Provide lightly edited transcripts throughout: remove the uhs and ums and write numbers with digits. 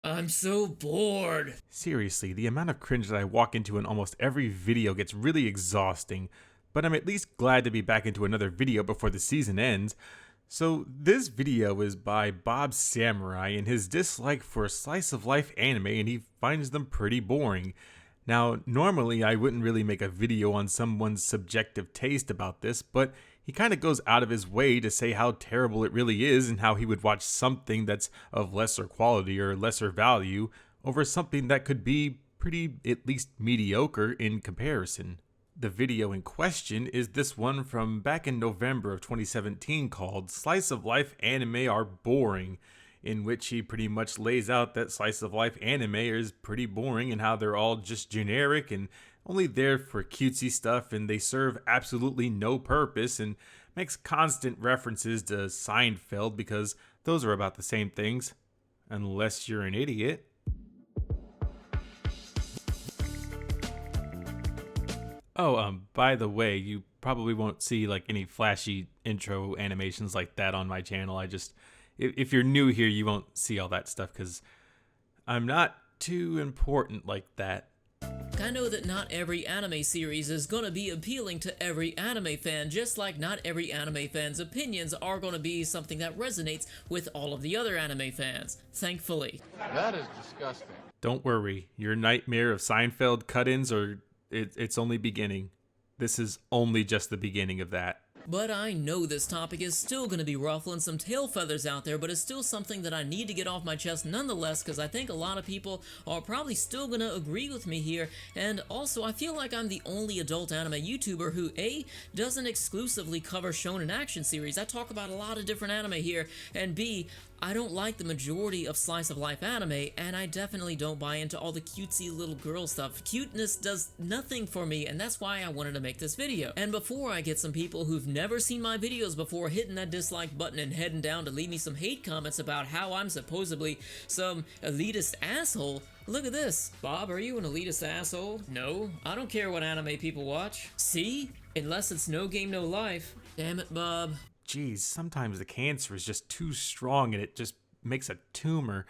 I'm so bored. Seriously, the amount of cringe that I walk into in almost every video gets really exhausting, but I'm at least glad to be back into another video before the season ends. So this video is by BobSamurai and his dislike for slice of life anime, and he finds them pretty boring. Now, normally I wouldn't really make a video on someone's subjective taste about this, but he kind of goes out of his way to say how terrible it really is and how he would watch something that's of lesser quality or lesser value over something that could be pretty at least mediocre in comparison. The video in question is this one from back in November of 2017 called Slice of Life Anime Are Boring, in which he pretty much lays out that slice of life anime is pretty boring and how they're all just generic and only there for cutesy stuff, and they serve absolutely no purpose, and makes constant references to Seinfeld because those are about the same things, unless you're an idiot. Oh, by the way, you probably won't see like any flashy intro animations like that on my channel. If you're new here, you won't see all that stuff because I'm not too important like that. I know that not every anime series is gonna be appealing to every anime fan, just like not every anime fan's opinions are gonna be something that resonates with all of the other anime fans, thankfully. That is disgusting. Don't worry, your nightmare of Seinfeld cut-ins it's only beginning. This is only just the beginning of that. But I know this topic is still going to be ruffling some tail feathers out there, but it's still something that I need to get off my chest nonetheless, because I think a lot of people are probably still going to agree with me here, and also I feel like I'm the only adult anime YouTuber who A, doesn't exclusively cover shonen action series. I talk about a lot of different anime here, and B, I don't like the majority of slice of life anime, and I definitely don't buy into all the cutesy little girl stuff. Cuteness does nothing for me, and that's why I wanted to make this video. And before I get some people who've never seen my videos before hitting that dislike button and heading down to leave me some hate comments about how I'm supposedly some elitist asshole, look at this. Bob, are you an elitist asshole? No, I don't care what anime people watch. See? Unless it's No Game No Life. Damn it, Bob. Geez, sometimes the cancer is just too strong and it just makes a tumor.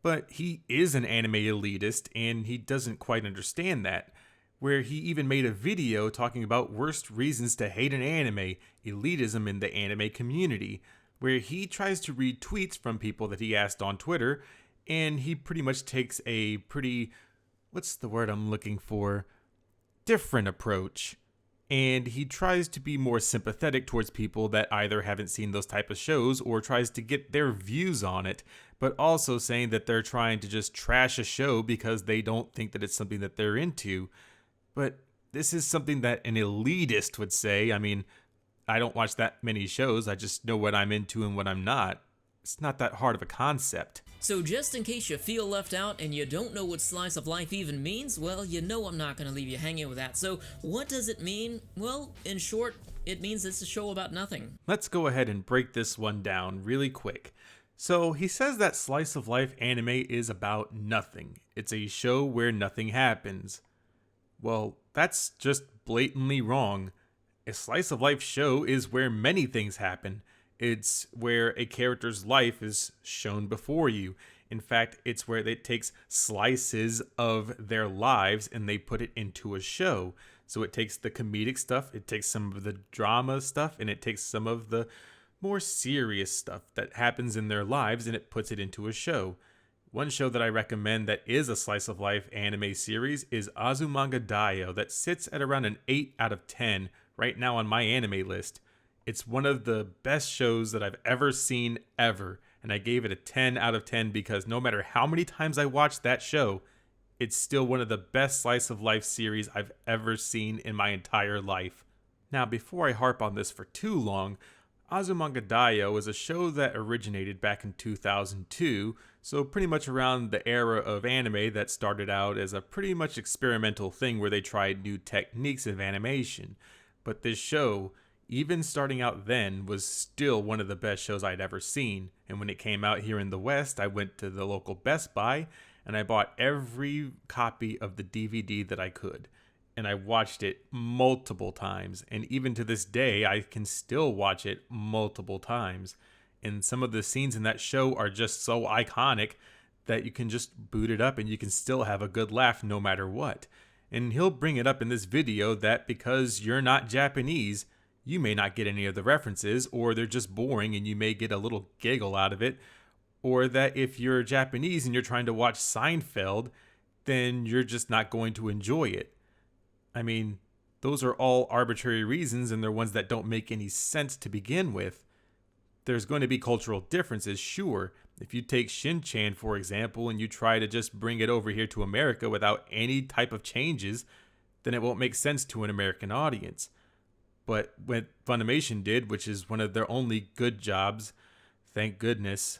But he is an anime elitist and he doesn't quite understand that. Where he even made a video talking about worst reasons to hate an anime, elitism in the anime community, where he tries to read tweets from people that he asked on Twitter, and he pretty much takes a pretty, what's the word I'm looking for, different approach. And he tries to be more sympathetic towards people that either haven't seen those type of shows or tries to get their views on it, but also saying that they're trying to just trash a show because they don't think that it's something that they're into. But this is something that an elitist would say. I mean, I don't watch that many shows. I just know what I'm into and what I'm not. It's not that hard of a concept. So just in case you feel left out and you don't know what slice of life even means, well, you know I'm not going to leave you hanging with that. So what does it mean? Well, in short, it means it's a show about nothing. Let's go ahead and break this one down really quick. So he says that slice of life anime is about nothing. It's a show where nothing happens. Well, that's just blatantly wrong. A slice of life show is where many things happen. It's where a character's life is shown before you. In fact, it's where it takes slices of their lives and they put it into a show. So it takes the comedic stuff, it takes some of the drama stuff, and it takes some of the more serious stuff that happens in their lives and it puts it into a show. One show that I recommend that is a slice of life anime series is Azumanga Daioh that sits at around an 8 out of 10 right now on my anime list. It's one of the best shows that I've ever seen ever, and I gave it a 10 out of 10 because no matter how many times I watched that show, it's still one of the best slice of life series I've ever seen in my entire life. Now, before I harp on this for too long, Azumanga Daioh is a show that originated back in 2002, so pretty much around the era of anime that started out as a pretty much experimental thing where they tried new techniques of animation. But this show, even starting out then, was still one of the best shows I'd ever seen. And when it came out here in the West, I went to the local Best Buy and I bought every copy of the DVD that I could. And I watched it multiple times. And even to this day, I can still watch it multiple times. And some of the scenes in that show are just so iconic that you can just boot it up and you can still have a good laugh no matter what. And he'll bring it up in this video that because you're not Japanese, you may not get any of the references, or they're just boring and you may get a little giggle out of it. Or that if you're Japanese and you're trying to watch Seinfeld, then you're just not going to enjoy it. I mean, those are all arbitrary reasons, and they're ones that don't make any sense to begin with. There's going to be cultural differences, sure. If you take Shin-chan, for example, and you try to just bring it over here to America without any type of changes, then it won't make sense to an American audience. But what Funimation did, which is one of their only good jobs, thank goodness,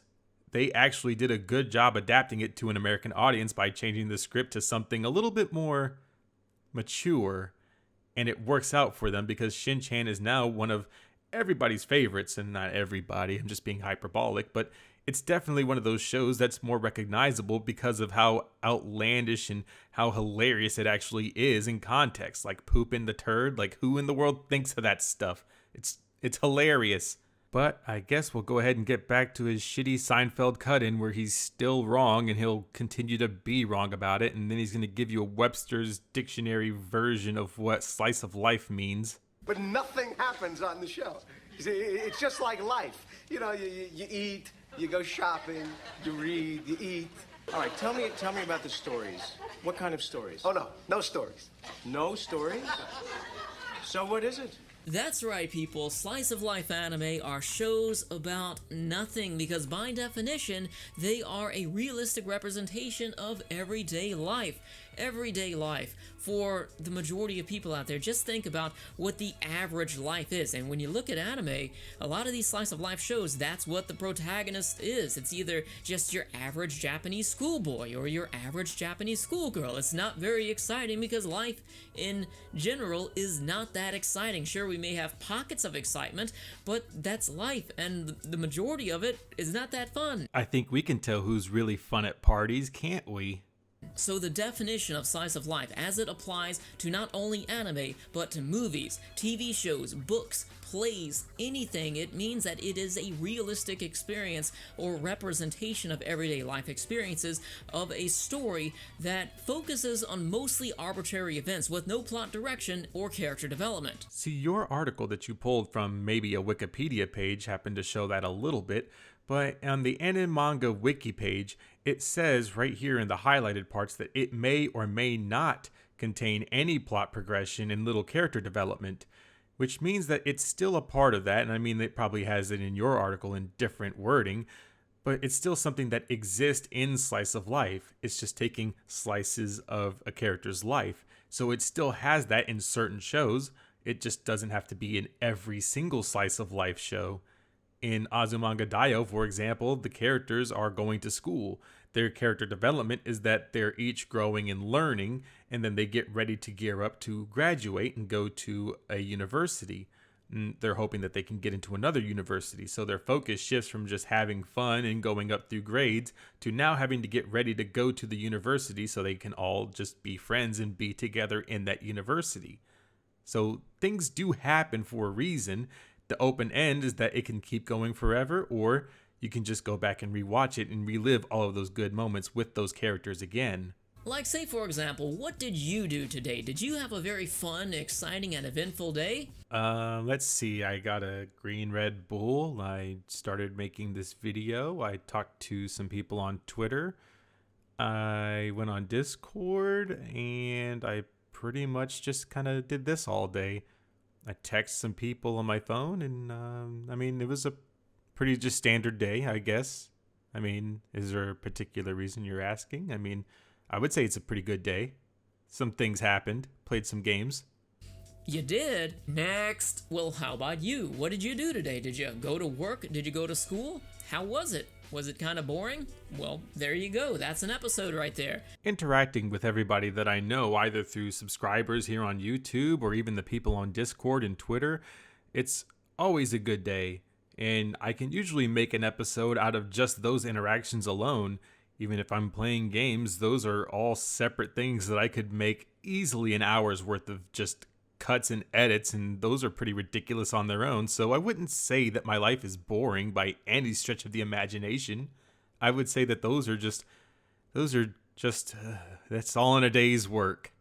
they actually did a good job adapting it to an American audience by changing the script to something a little bit more mature. And it works out for them because Shin-chan is now one of everybody's favorites, and not everybody, I'm just being hyperbolic, but it's definitely one of those shows that's more recognizable because of how outlandish and how hilarious it actually is in context. Like pooping the turd, like who in the world thinks of that stuff? It's hilarious. But I guess we'll go ahead and get back to his shitty Seinfeld cut-in where he's still wrong and he'll continue to be wrong about it, and then he's going to give you a Webster's dictionary version of what slice of life means. But nothing happens on the show. You see, it's just like life. You know, you eat, you go shopping, you read, you eat. All right, tell me about the stories. What kind of stories? Oh, no stories. No stories? So what is it? That's right, people. Slice of life anime are shows about nothing because by definition, they are a realistic representation of everyday life. Everyday life. For the majority of people out there, just think about what the average life is. And when you look at anime, a lot of these slice of life shows, that's what the protagonist is. It's either just your average Japanese schoolboy or your average Japanese schoolgirl. It's not very exciting because life in general is not that exciting. Sure, we may have pockets of excitement, but that's life, and the majority of it is not that fun. I think we can tell who's really fun at parties, can't we? So the definition of slice of life as it applies to not only anime, but to movies, TV shows, books, plays, anything, it means that it is a realistic experience or representation of everyday life experiences of a story that focuses on mostly arbitrary events with no plot direction or character development. See, your article that you pulled from maybe a Wikipedia page happened to show that a little bit, but on the anime manga wiki page, it says right here in the highlighted parts that it may or may not contain any plot progression and little character development, which means that it's still a part of that. And I mean, it probably has it in your article in different wording, but it's still something that exists in slice of life. It's just taking slices of a character's life. So it still has that in certain shows. It just doesn't have to be in every single slice of life show. In Azumanga Daioh, for example, the characters are going to school. Their character development is that they're each growing and learning, and then they get ready to gear up to graduate and go to a university. And they're hoping that they can get into another university. So their focus shifts from just having fun and going up through grades to now having to get ready to go to the university so they can all just be friends and be together in that university. So things do happen for a reason. The open end is that it can keep going forever, or you can just go back and rewatch it and relive all of those good moments with those characters again. Like, say for example, what did you do today? Did you have a very fun, exciting, and eventful day? Let's see. I got a green Red Bull. I started making this video. I talked to some people on Twitter. I went on Discord, and I pretty much just kind of did this all day. I texted some people on my phone, and I mean, it was a pretty just standard day, I guess. I mean, is there a particular reason you're asking? I mean, I would say it's a pretty good day. Some things happened. Played some games. You did? Next. Well, how about you? What did you do today? Did you go to work? Did you go to school? How was it? Was it kind of boring? Well, there you go. That's an episode right there. Interacting with everybody that I know, either through subscribers here on YouTube or even the people on Discord and Twitter, it's always a good day. And I can usually make an episode out of just those interactions alone. Even if I'm playing games, those are all separate things that I could make easily an hour's worth of just cuts and edits, and those are pretty ridiculous on their own. So I wouldn't say that my life is boring by any stretch of the imagination. I would say that those are just those are just, that's all in a day's work.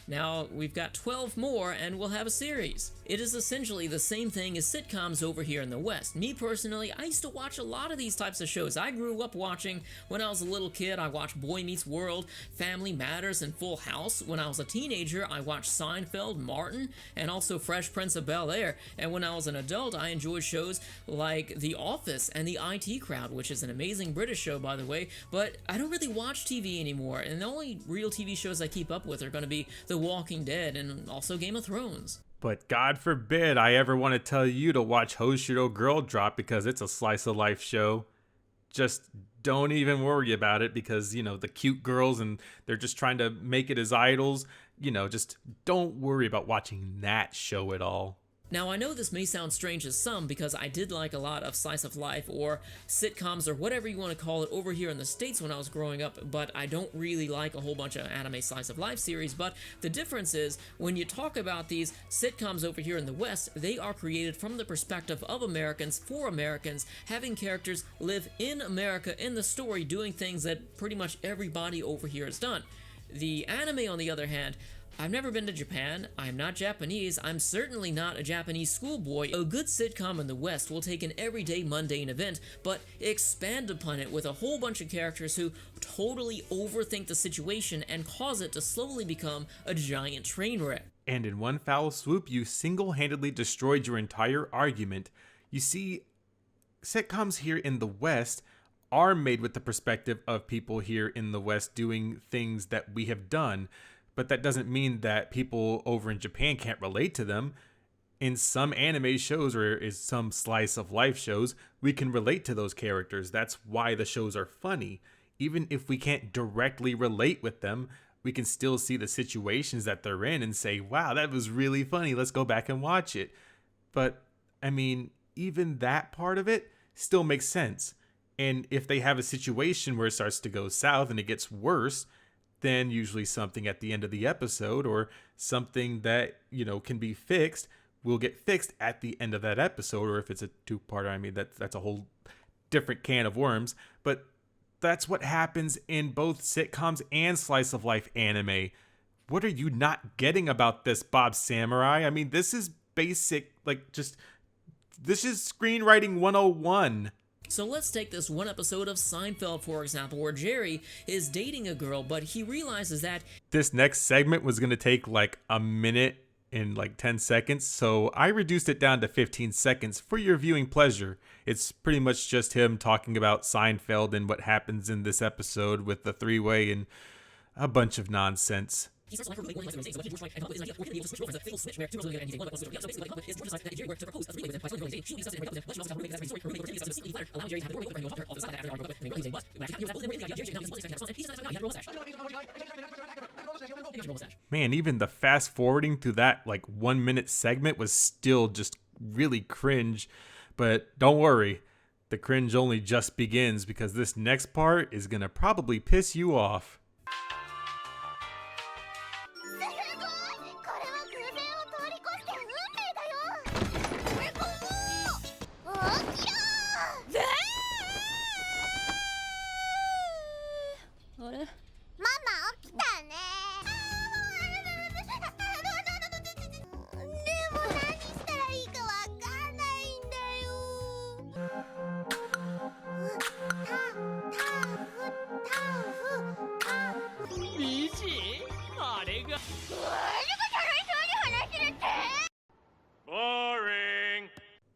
Now, we've got 12 more and we'll have a series. It is essentially the same thing as sitcoms over here in the West. Me personally, I used to watch a lot of these types of shows. I grew up watching, when I was a little kid, I watched Boy Meets World, Family Matters, and Full House. When I was a teenager, I watched Seinfeld, Martin, and also Fresh Prince of Bel-Air. And when I was an adult, I enjoyed shows like The Office and The IT Crowd, which is an amazing British show, by the way. But I don't really watch TV anymore, and the only real TV shows I keep up with are going to be The Walking Dead and also Game of Thrones. But God forbid I ever want to tell you to watch Hoshiro Girl Drop because it's a slice of life show. Just don't even worry about it because, you know, the cute girls and they're just trying to make it as idols. You know, just don't worry about watching that show at all. Now, I know this may sound strange to some because I did like a lot of slice of life or sitcoms or whatever you want to call it over here in the States when I was growing up, but I don't really like a whole bunch of anime slice of life series. But the difference is, when you talk about these sitcoms over here in the West, they are created from the perspective of Americans for Americans, having characters live in America in the story, doing things that pretty much everybody over here has done. The anime, on the other hand, I've never been to Japan, I'm not Japanese, I'm certainly not a Japanese schoolboy. A good sitcom in the West will take an everyday mundane event, but expand upon it with a whole bunch of characters who totally overthink the situation and cause it to slowly become a giant train wreck. And in one foul swoop, you single-handedly destroyed your entire argument. You see, sitcoms here in the West are made with the perspective of people here in the West doing things that we have done. But that doesn't mean that people over in Japan can't relate to them. In some anime shows or is some slice of life shows, we can relate to those characters. That's why the shows are funny. Even if we can't directly relate with them, we can still see the situations that they're in and say, wow, that was really funny. Let's go back and watch it. But, I mean, even that part of it still makes sense. And if they have a situation where it starts to go south and it gets worse, then usually something at the end of the episode or something that, you know, can be fixed will get fixed at the end of that episode. Or if it's a two-parter, I mean, that's a whole different can of worms. But that's what happens in both sitcoms and slice of life anime. What are you not getting about this, BobSamurai? I mean, this is basic, this is screenwriting 101. So let's take this one episode of Seinfeld, for example, where Jerry is dating a girl, but he realizes that this next segment was going to take like a minute and like 10 seconds, so I reduced it down to 15 seconds for your viewing pleasure. It's pretty much just him talking about Seinfeld and what happens in this episode with the three-way and a bunch of nonsense. he starts to like one mistake, so he and come up with his idea, we're going to be able to switch over to the fatal switch where two girls and he's one of the so basically is George's that Jerry worked to propose a three-way with him by telling Jerry she will be stuff in but she also has a story for roommate that's specifically letter allowing Jerry to have the door open off the side after the argument but he was Man, even the fast forwarding through that like 1 minute segment was still just really cringe. But don't worry, the cringe only just begins because this next part is gonna probably piss you off. Boring.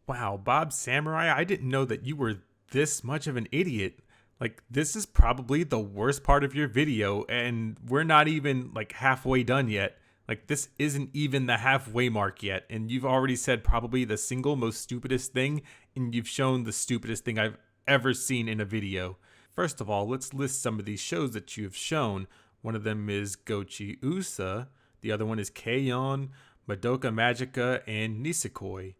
Wow, BobSamurai, I didn't know that you were this much of an idiot. Like, this is probably the worst part of your video, and we're not even like halfway done yet. Like, this isn't even the halfway mark yet, and you've already said probably the single most stupidest thing, and you've shown the stupidest thing I've ever seen in a video. First of all, let's list some of these shows that you've shown. One of them is Gochi Usa, the other one is K-On!, Madoka Magica, and Nisekoi.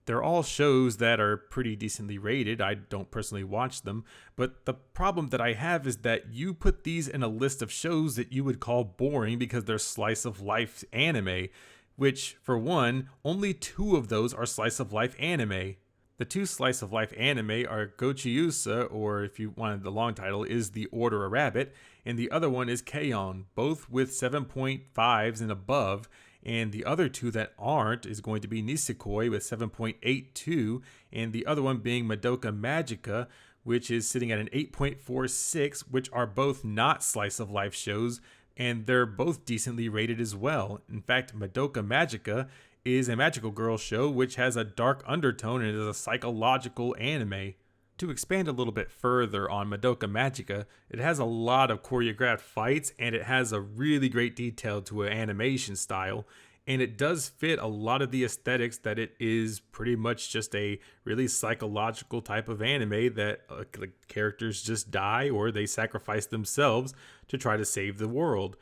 They're all shows that are pretty decently rated. I don't personally watch them, but the problem that I have is that you put these in a list of shows that you would call boring because they're slice of life anime, which, for one, only 2 of those are slice of life anime. The two slice of life anime are Gochiusa, or if you wanted the long title, is The Order of Rabbit, and the other one is K-On!, both with 7.5s and above, and the other two that aren't is going to be Nisekoi with 7.82, and the other one being Madoka Magica, which is sitting at an 8.46, which are both not slice of life shows, and they're both decently rated as well. In fact, Madoka Magica is a magical girl show which has a dark undertone and is a psychological anime. To expand a little bit further on Madoka Magica, it has a lot of choreographed fights and it has a really great detail to an animation style, and it does fit a lot of the aesthetics that it is pretty much just a really psychological type of anime that the characters just die or they sacrifice themselves to try to save the world.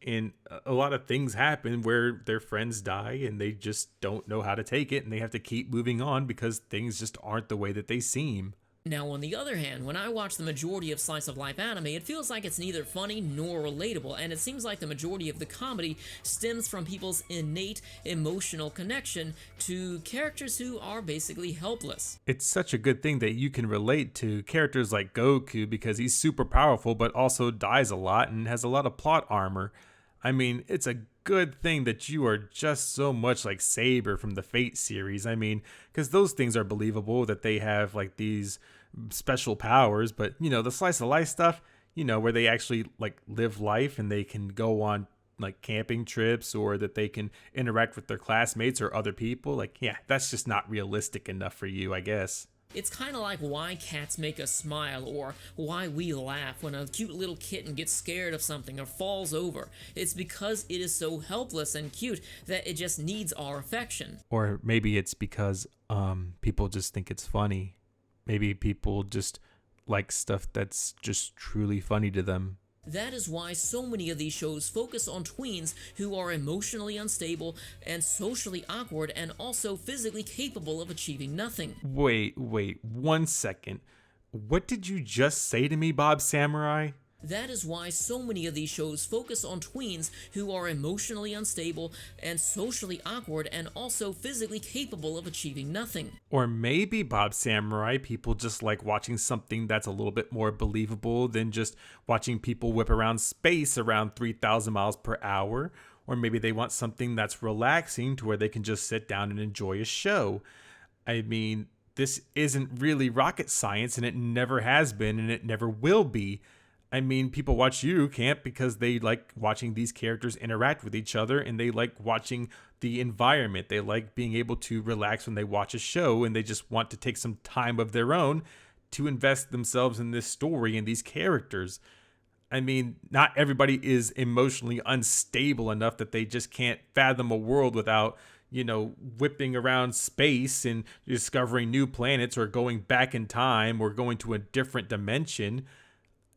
And a lot of things happen where their friends die and they just don't know how to take it and they have to keep moving on because things just aren't the way that they seem. Now, on the other hand, when I watch the majority of slice of life anime, it feels like it's neither funny nor relatable, and it seems like the majority of the comedy stems from people's innate emotional connection to characters who are basically helpless. It's such a good thing that you can relate to characters like Goku because he's super powerful but also dies a lot and has a lot of plot armor. I mean, it's a good thing that you are just so much like Saber from the Fate series. I mean, because those things are believable that they have like these special powers, but you know, the slice of life stuff, you know, where they actually like live life and they can go on like camping trips or that they can interact with their classmates or other people, like, yeah, that's just not realistic enough for you, I guess. It's kind of like why cats make us smile, or why we laugh when a cute little kitten gets scared of something or falls over. It's because it is so helpless and cute that it just needs our affection. Or maybe it's because people just think it's funny. Maybe people just like stuff that's just truly funny to them. That is why so many of these shows focus on tweens who are emotionally unstable and socially awkward and also physically capable of achieving nothing. Wait, 1 second. What did you just say to me, BobSamurai? That is why so many of these shows focus on tweens who are emotionally unstable and socially awkward and also physically capable of achieving nothing. Or maybe, BobSamurai, people just like watching something that's a little bit more believable than just watching people whip around space around 3,000 miles per hour. Or maybe they want something that's relaxing to where they can just sit down and enjoy a show. I mean, this isn't really rocket science, and it never has been, and it never will be. I mean, people watch Yuru Camp because they like watching these characters interact with each other and they like watching the environment. They like being able to relax when they watch a show and they just want to take some time of their own to invest themselves in this story and these characters. I mean, not everybody is emotionally unstable enough that they just can't fathom a world without, you know, whipping around space and discovering new planets or going back in time or going to a different dimension.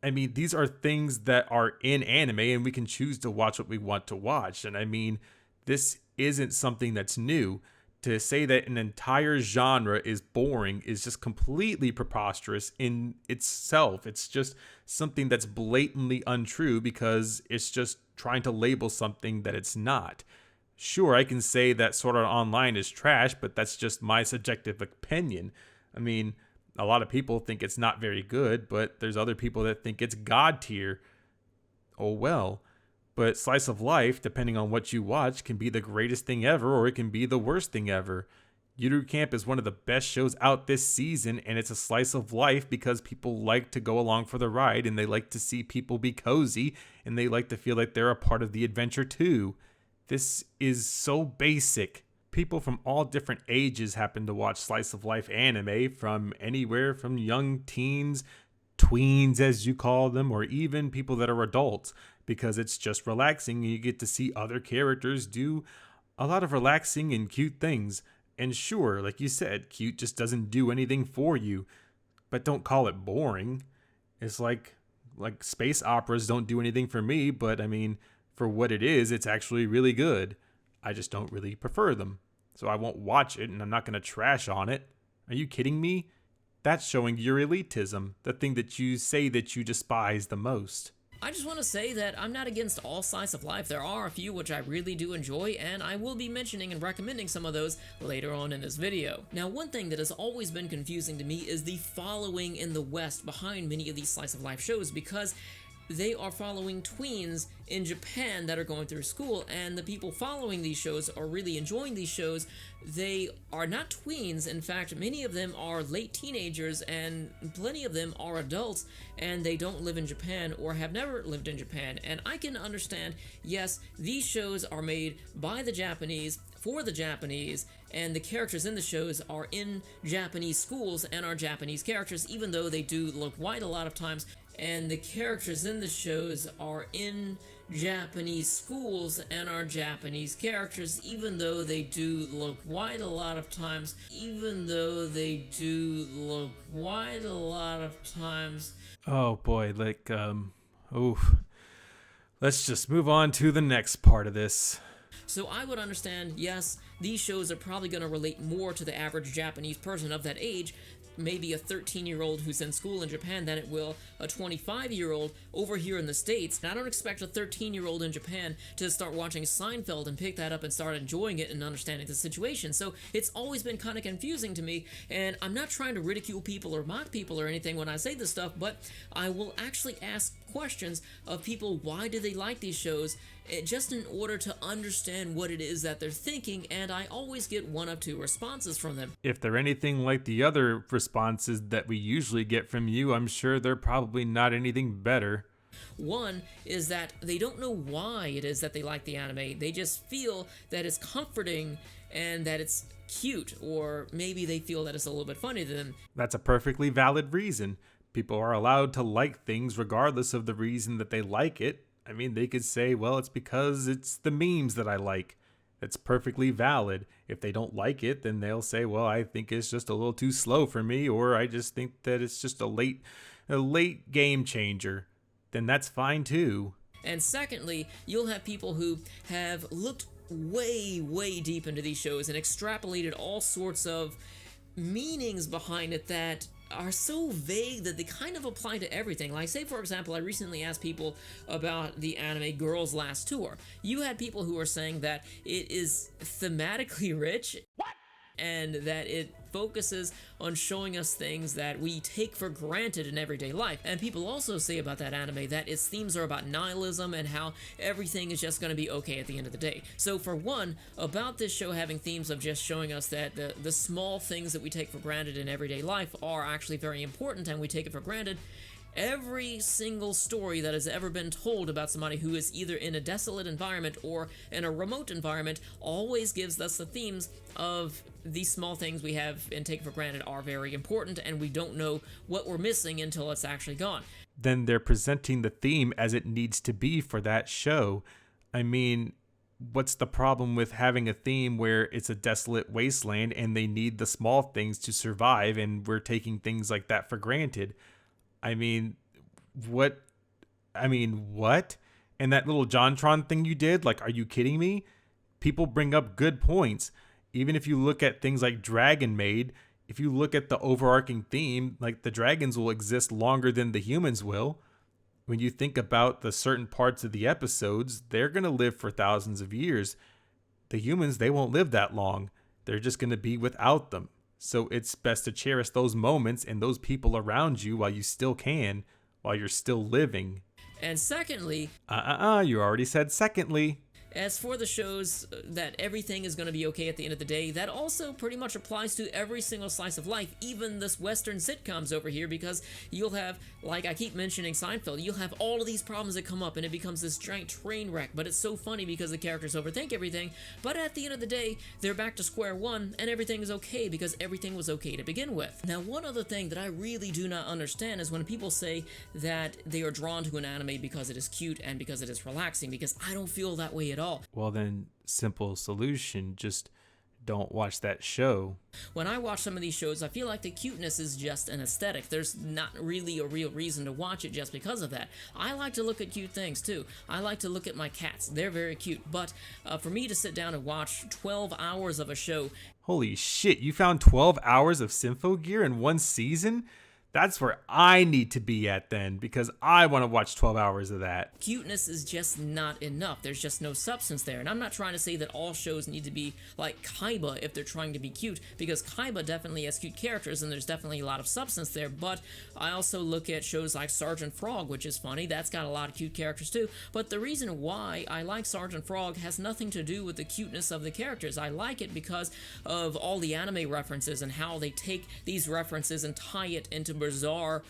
I mean, these are things that are in anime and we can choose to watch what we want to watch. And I mean, this isn't something that's new. To say that an entire genre is boring is just completely preposterous in itself. It's just something that's blatantly untrue because it's just trying to label something that it's not. Sure, I can say that Sword Art Online is trash, but that's just my subjective opinion. I mean, a lot of people think it's not very good, but there's other people that think it's god tier. Oh well. But slice of life, depending on what you watch, can be the greatest thing ever or it can be the worst thing ever. Yuru Camp is one of the best shows out this season, and it's a slice of life because people like to go along for the ride and they like to see people be cozy and they like to feel like they're a part of the adventure too. This is so basic. People from all different ages happen to watch slice of life anime, from anywhere from young teens, tweens as you call them, or even people that are adults, because it's just relaxing and you get to see other characters do a lot of relaxing and cute things. And sure, like you said, cute just doesn't do anything for you, but don't call it boring. It's like space operas don't do anything for me, but I mean, for what it is, it's actually really good. I just don't really prefer them. So I won't watch it and I'm not going to trash on it. Are you kidding me? That's showing your elitism, the thing that you say that you despise the most. I just want to say that I'm not against all slice of life. There are a few which I really do enjoy, and I will be mentioning and recommending some of those later on in this video. Now, one thing that has always been confusing to me is the following in the West behind many of these slice of life shows, because they are following tweens in Japan that are going through school, and the people following these shows are really enjoying these shows. They are not tweens. In fact, many of them are late teenagers, and plenty of them are adults, and they don't live in Japan or have never lived in Japan. And I can understand, yes, these shows are made by the Japanese, for the Japanese, and the characters in the shows are in Japanese schools and are Japanese characters, even though they do look white a lot of times. And the characters in the shows are in Japanese schools and are Japanese characters, even though they do look white a lot of times. Oh boy, like, let's just move on to the next part of this. So I would understand, yes, these shows are probably going to relate more to the average Japanese person of that age, maybe a 13-year-old who's in school in Japan, than it will a 25-year-old over here in the States. And I don't expect a 13-year-old in Japan to start watching Seinfeld and pick that up and start enjoying it and understanding the situation. So it's always been kind of confusing to me, and I'm not trying to ridicule people or mock people or anything when I say this stuff, but I will actually ask questions of people, why do they like these shows, just in order to understand what it is that they're thinking, and I always get one of two responses from them. If they're anything like the other responses that we usually get from you, I'm sure they're probably not anything better. One is that they don't know why it is that they like the anime. They just feel that it's comforting and that it's cute, or maybe they feel that it's a little bit funny to them. That's a perfectly valid reason. People are allowed to like things regardless of the reason that they like it. I mean, they could say, well, it's because it's the memes that I like. It's perfectly valid. If they don't like it, then they'll say, well, I think it's just a little too slow for me, or I just think that it's just a late game changer. Then that's fine too. And secondly, you'll have people who have looked way deep into these shows and extrapolated all sorts of meanings behind it that are so vague that they kind of apply to everything. Like, say, for example, I recently asked people about the anime Girls' Last Tour. You had people who were saying that it is thematically rich. What? And that it focuses on showing us things that we take for granted in everyday life. And people also say about that anime that its themes are about nihilism and how everything is just going to be okay at the end of the day. So for one, about this show having themes of just showing us that the small things that we take for granted in everyday life are actually very important and we take it for granted, every single story that has ever been told about somebody who is either in a desolate environment or in a remote environment always gives us the themes of these small things we have and take for granted are very important, and we don't know what we're missing until it's actually gone. Then they're presenting the theme as it needs to be for that show. I mean, what's the problem with having a theme where it's a desolate wasteland and they need the small things to survive, and we're taking things like that for granted? I mean, what? And that little JonTron thing you did, like, are you kidding me? People bring up good points. Even if you look at things like Dragon Maid, if you look at the overarching theme, like, the dragons will exist longer than the humans will. When you think about the certain parts of the episodes, they're going to live for thousands of years. The humans, they won't live that long. They're just going to be without them. So it's best to cherish those moments and those people around you while you still can, while you're still living. And secondly... You already said secondly. As for the shows that everything is going to be okay at the end of the day, that also pretty much applies to every single slice of life, even this Western sitcoms over here, because you'll have, like I keep mentioning Seinfeld, you'll have all of these problems that come up and it becomes this giant train wreck, but it's so funny because the characters overthink everything, but at the end of the day, they're back to square one and everything is okay because everything was okay to begin with. Now, one other thing that I really do not understand is when people say that they are drawn to an anime because it is cute and because it is relaxing, because I don't feel that way at all. Well, then, simple solution, just don't watch that show. When I watch some of these shows, I feel like the cuteness is just an aesthetic. There's not really a real reason to watch it just because of that. I like to look at cute things too. I like to look at my cats. They're very cute. But for me to sit down and watch 12 hours of a show... Holy shit, you found 12 hours of Symphogear in one season? That's where I need to be at then, because I want to watch 12 hours of that. Cuteness is just not enough. There's just no substance there. And I'm not trying to say that all shows need to be like Kaiba if they're trying to be cute, because Kaiba definitely has cute characters and there's definitely a lot of substance there. But I also look at shows like Sergeant Frog, which is funny. That's got a lot of cute characters too. But the reason why I like Sergeant Frog has nothing to do with the cuteness of the characters. I like it because of all the anime references and how they take these references and tie it into bizarre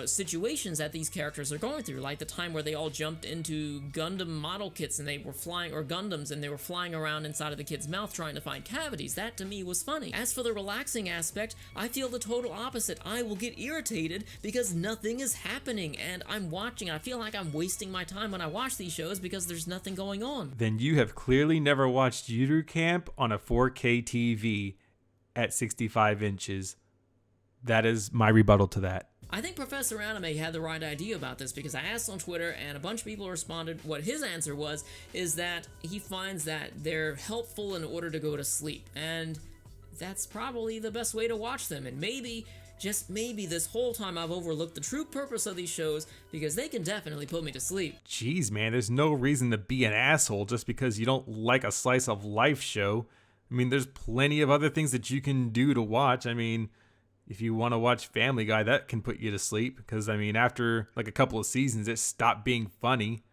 situations that these characters are going through, like the time where they all jumped into Gundam model kits and they were flying, or Gundams, and they were flying around inside of the kid's mouth trying to find cavities. That to me was funny. As for the relaxing aspect, I feel the total opposite. I will get irritated because nothing is happening and I'm watching. I feel like I'm wasting my time when I watch these shows because there's nothing going on. Then you have clearly never watched Yuru Camp on a 4K TV at 65 inches. That is my rebuttal to that. I think Professor Anime had the right idea about this because I asked on Twitter and a bunch of people responded. What his answer was is that he finds that they're helpful in order to go to sleep, and that's probably the best way to watch them. And maybe, just maybe, this whole time I've overlooked the true purpose of these shows because they can definitely put me to sleep. Jeez, man, there's no reason to be an asshole just because you don't like a slice of life show. I mean, there's plenty of other things that you can do to watch. I mean, if you want to watch Family Guy, that can put you to sleep because, I mean, after like a couple of seasons, it stopped being funny.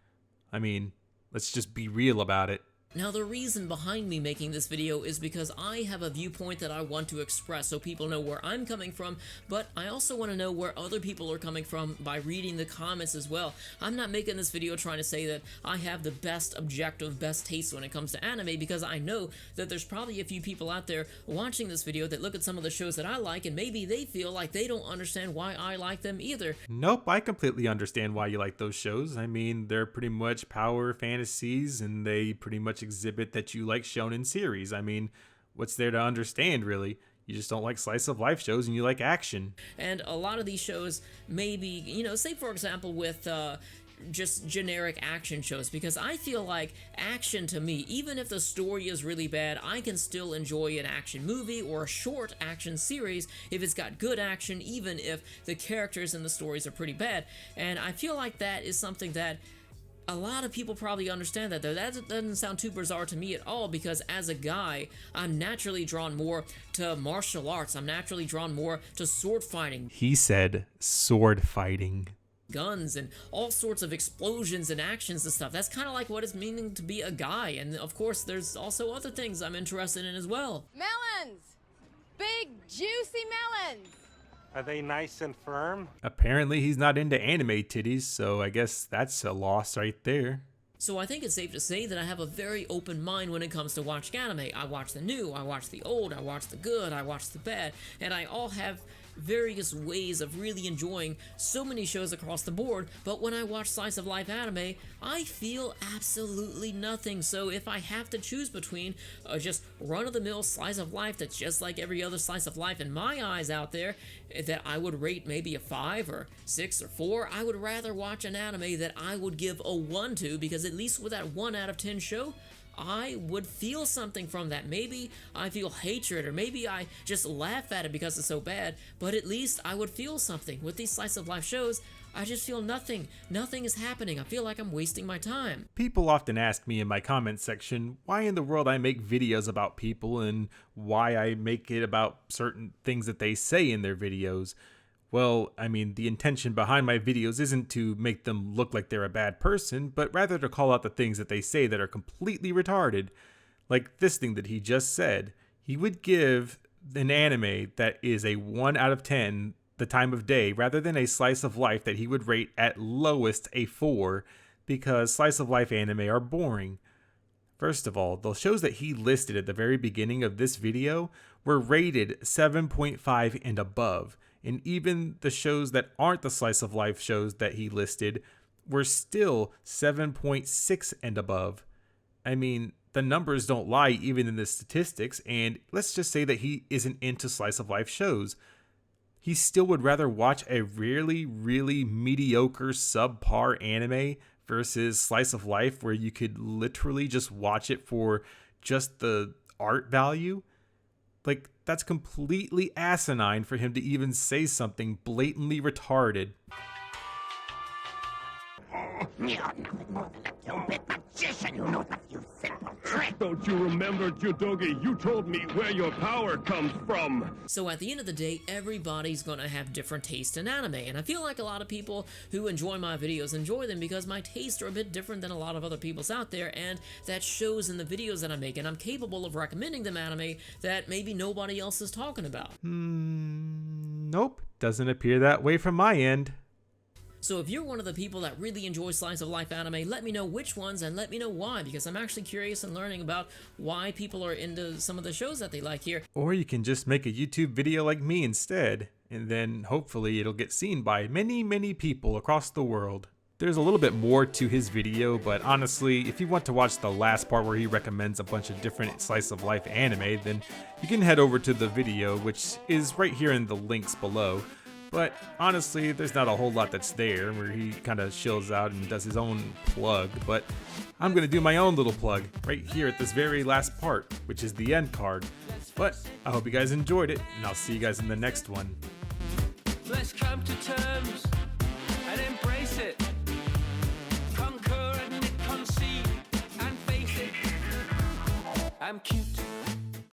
I mean, let's just be real about it. Now, the reason behind me making this video is because I have a viewpoint that I want to express so people know where I'm coming from, but I also want to know where other people are coming from by reading the comments as well. I'm not making this video trying to say that I have the best objective, best taste when it comes to anime, because I know that there's probably a few people out there watching this video that look at some of the shows that I like and maybe they feel like they don't understand why I like them either. Nope, I completely understand why you like those shows. I mean, they're pretty much power fantasies and they pretty much exhibit that you like shonen series. I mean, what's there to understand, really? You just don't like slice of life shows and you like action. And a lot of these shows maybe, you know, say for example with just generic action shows, because I feel like action to me, even if the story is really bad, I can still enjoy an action movie or a short action series if it's got good action, even if the characters and the stories are pretty bad. And I feel like that is something that a lot of people probably understand that, though. That doesn't sound too bizarre to me at all, because as a guy, I'm naturally drawn more to martial arts. I'm naturally drawn more to sword fighting. He said sword fighting. Guns and all sorts of explosions and actions and stuff. That's kind of like what it's meaning to be a guy. And of course, there's also other things I'm interested in as well. Melons! Big, juicy melons! Are they nice and firm? Apparently he's not into anime titties, so I guess that's a loss right there. So I think it's safe to say that I have a very open mind when it comes to watching anime. I watch the new, I watch the old, I watch the good, I watch the bad, and I all have various ways of really enjoying so many shows across the board, but when I watch slice of life anime, I feel absolutely nothing. So if I have to choose between just run-of-the-mill slice of life that's just like every other slice of life in my eyes out there, that I would rate maybe a 5 or 6 or 4, I would rather watch an anime that I would give a 1 to, because at least with that 1 out of 10 show, I would feel something from that. Maybe I feel hatred, or maybe I just laugh at it because it's so bad, but at least I would feel something. With these slice of life shows, I just feel nothing. Nothing is happening. I feel like I'm wasting my time. People often ask me in my comment section why in the world I make videos about people and why I make it about certain things that they say in their videos. Well, I mean, the intention behind my videos isn't to make them look like they're a bad person, but rather to call out the things that they say that are completely retarded. Like this thing that he just said. He would give an anime that is a 1 out of 10 the time of day, rather than a slice of life that he would rate at lowest a 4, because slice of life anime are boring. First of all, the shows that he listed at the very beginning of this video were rated 7.5 and above. And even the shows that aren't the slice of life shows that he listed were still 7.6 and above. I mean, the numbers don't lie even in the statistics, and let's just say that he isn't into slice of life shows. He still would rather watch a really, really mediocre subpar anime versus slice of life where you could literally just watch it for just the art value. Like, that's completely asinine for him to even say something blatantly retarded. Don't you remember, Judogi? You told me where your power comes from. So at the end of the day, everybody's gonna have different taste in anime, and I feel like a lot of people who enjoy my videos enjoy them because my tastes are a bit different than a lot of other people's out there, and that shows in the videos that I make, and I'm capable of recommending them anime that maybe nobody else is talking about. Nope, doesn't appear that way from my end. So if you're one of the people that really enjoy slice of life anime, let me know which ones and let me know why, because I'm actually curious in learning about why people are into some of the shows that they like here. Or you can just make a YouTube video like me instead, and then hopefully it'll get seen by many people across the world. There's a little bit more to his video, but honestly, if you want to watch the last part where he recommends a bunch of different slice of life anime, then you can head over to the video, which is right here in the links below. But honestly, there's not a whole lot that's there, where he kind of chills out and does his own plug. But I'm going to do my own little plug right here at this very last part, which is the end card. But I hope you guys enjoyed it, and I'll see you guys in the next one. Let's come to terms and embrace it. Conquer and concede and face it. I'm cute.